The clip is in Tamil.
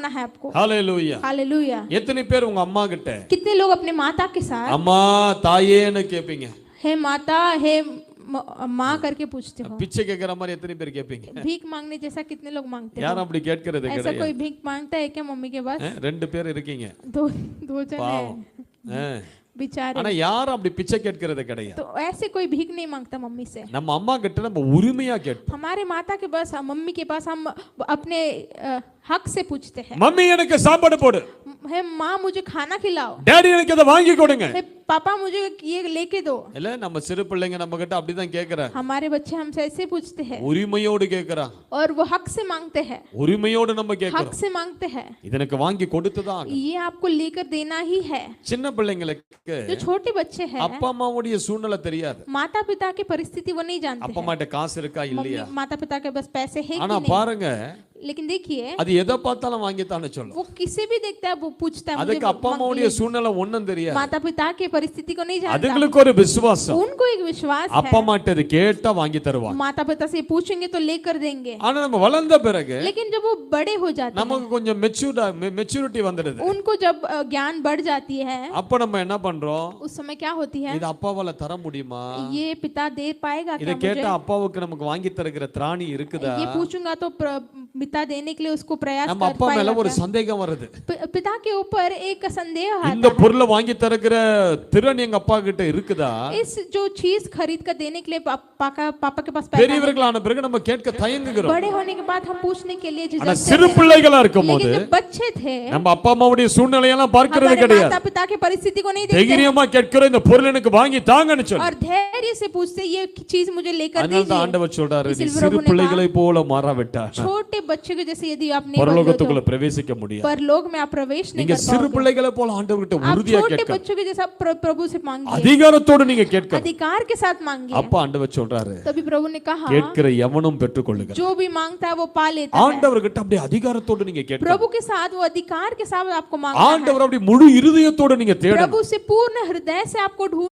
है आपको। ஹalleluya. हालेलुया। எத்தனை பேர் உங்க அம்மா கிட்ட कितने लोग अपने माता के साथ அம்மா தாயேன்னு கேப்பீங்க? हे माता हे माँ करके पूछते हो? பிச்சை கேக்குற மாதிரி எத்தனை பேர் கேப்பீங்க? भीख मांगने जैसा कितने लोग मांगते हो? யாரும் அப்படி கேட்கிறது ऐसा கிடையாது. कोई भीख मांगता है क्या मम्मी के पास? ரெண்டு பேர் இருக்கீங்க दो जन பாவம். है बेचारे। ஆனா யாரும் அப்படி பிச்சை கேட்கிறது கிடையாது. तो ऐसे कोई भीख नहीं मांगता मम्मी से। நம்ம அம்மா கிட்ட நம்ம உரிமையா கேட்போம். हमारे माता के पास मम्मी के पास हम अपने हक से पूछते हैं। மம்மி எனக்கு சாப்பாடு போடு. हे माँ मुझे खाना खिलाओ। டாடி எனக்கு இத வாங்கி கொடுங்க. हे पापा मुझे ये लेके दो। இல்ல நம்ம சிறு பிள்ளைங்க நம்ம கிட்ட அப்படி தான் கேக்குறாங்க. हमारे बच्चे हमसे ऐसे पूछते हैं। உரிமையோடு கேக்குறாங்க. और वो हक से मांगते हैं। உரிமையோடு நம்ம கேக்குறோம். हक से मांगते हैं। இது எனக்கு வாங்கி கொடுத்து தான் ஆகணும். ये आपको लेकर देना ही है। சின்ன பிள்ளைங்களுக்கு जो छोटे बच्चे हैं அப்பா அம்மாவுடைய சூழ்நிலை தெரியாது. माता पिता की परिस्थिति वो नहीं जानते அப்பா அம்மாட்ட காசு இருக்கா இல்லையா? माता पिता के पास पैसे है ஆனா कि नहीं। பாருங்க लेकिन देखिए அது எதை பார்த்தாலும் வாங்கி தானே சொல்லும். वो किसे भी देखता है वो पूछता है मुझे அதுக்கு அப்பா அம்மாவுடைய சூழ்நிலை ஒண்ணும் தெரியாது. माता पिता की परिस्थिति को नहीं जानता। அதுங்களுக்கு ஒரு விசுவாசம். उनको एक विश्वास அப்பா है அம்மாட்ட இது கேட்டா வாங்கி தருவாங்க. माता पिता से पूछेंगे तो लेकर देंगे। ஆனா நம்ம வளர்ந்த பிறகு लेकिन जब वो बड़े हो जाते हैं நமக்கு கொஞ்சம் மெச்சூரிட்டி வந்துடுது. उनको जब ज्ञान बढ़ जाती है அப்ப நம்ம என்ன பண்றோம்? उस समय क्या होती है? இது அப்பாவால தர முடியுமா? ये पिता दे पाएगा இத क्या கேட்டா मुझे? அப்பாவுக்கு நமக்கு வாங்கி தருகிற திராணி இருக்குதா? ये पूछूंगा तो पिता देने के लिए उसको प्रयास நம்ம कर அப்பா மேல पाएगा ஒரு क्या? சந்தேகம் வருது. पिता के ऊपर एक संदेह இந்த आता है। பொருளை வாங்கி தருகிற திறன் எங்க அப்பா கிட்ட இருக்குதா? इस जो चीज खरीद कर देने के लिए पापा के पास पैसा है। பெரியவர்களான பிறகு நம்ம கேட்க தயங்குகிறோம். बड़े होने के बाद हम पूछने के लिए ஆனா झिझकते சிறு हैं। பிள்ளைகளா இருக்கும்போது लेकिन जब बच्चे थे நம்ம அப்பா அம்மாவுடைய சூழ்நிலையெல்லாம் பார்க்கிறது हमारे கிடையாது. माता पिता की परिस्थिति को नहीं देखते தைரியமா கேட்கிற இந்த பொருள் எனக்கு வாங்கி தாங்கன்னு சொல்லு. और धैर्य से पूछते ये चीज मुझे लेकर அதனால தான் दीजिए। ஆண்டவர் சொல்றாரு நீ इसीलिए சிறு प्रभु ने பிள்ளைகளை போல மாறாவிட்டா छोटे बच्चे के जैसे यदि आप नहीं बदलो பரலோகத்துக்குள்ள பிரவேசிக்க முடியாது. तो परलोक में आप प्रवेश नहीं நீங்க कर சிறு पाओगे। பிள்ளைகளை போல ஆண்டவர்கிட்ட आप உறுதியா छोटे கேட்க बच्चों के जैसा प्रभु से मांगिए। அதிகாரத்தோட நீங்க கேட்க अधिकार के साथ मांगिए। அப்ப ஆண்டவர் சொல்றாரு तभी प्रभु ने कहा கேட்கிற எவனும் பெற்றுக்கொள்ளுகிறான். जो भी मांगता है वो पा लेता है। ஆண்டவர்கிட்ட அப்படியே அதிகாரத்தோட நீங்க கேட்க प्रभु के साथ वो अधिकार के साथ आपको मांगना है। ஆண்டவர் அப்படி முழு இருதயத்தோட நீங்க தேடணும். प्रभु से पूर्ण हृदय से आपको ढूंढ